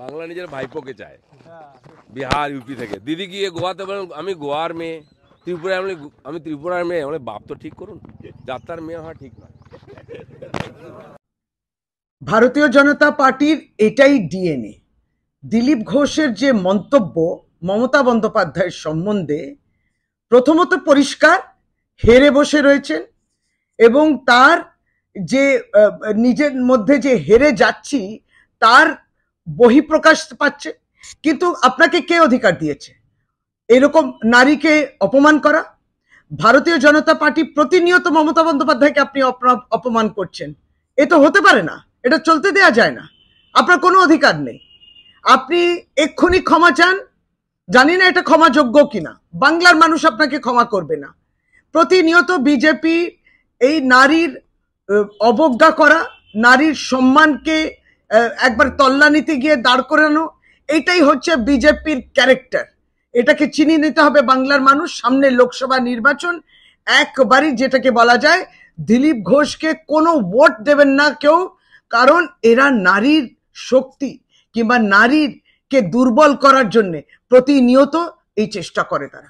বাংলা নিজের ভাইপোকে চায়, বিহার ইউপি থেকে। দিদি গিয়ে গোয়াতে বলেন আমি গোয়ার মেয়ে, ত্রিপুরায় আমি ত্রিপুরার মেয়ে। মানে বাপ তো ঠিক করুন, যাত্রার মেয়ে হওয়া ঠিক না। ভারতীয় জনতা পার্টির এটাই ডিএনএ। দিলীপ ঘোষের যে মন্তব্য মমতা বন্দ্যোপাধ্যায়ের সম্বন্ধে, প্রথমত পরিষ্কার হেরে বসে রয়েছেন এবং তার যে নিজের মধ্যে যে হেরে যাচ্ছি তার বহিঃপ্রকাশ পাচ্ছে। কিন্তু আপনাকে কে অধিকার দিয়েছে এরকম নারীকে অপমান করা? ভারতীয় জনতা পার্টি প্রতিনিয়ত মমতা বন্দ্যোপাধ্যায়কে আপনি অপমান করছেন, এ তো হতে পারে না, এটা চলতে দেয়া যায় না। আপনার কোনো অধিকার নেই, আপনি এক্ষুনি ক্ষমা চান। জানি না এটা ক্ষমাযোগ্য কিনা, বাংলার মানুষ আপনাকে ক্ষমা করবে না। প্রতিনিয়ত বিজেপি এই নারীর অবজ্ঞা করা, নারীর সম্মানকে একবার তল্লানিতে গিয়ে দাঁড় করানো, এটাই হচ্ছে বিজেপির ক্যারেক্টার। এটাকে চিনিয়ে নিতে হবে বাংলার মানুষ। সামনে লোকসভা নির্বাচন, একবারই যেটাকে বলা যায় দিলীপ ঘোষকে কোনো ভোট দেবেন না কেউ, কারণ এরা নারীর শক্তি কিংবা নারীরকে দুর্বল করার জন্য প্রতিনিয়ত এই চেষ্টা করে তারা।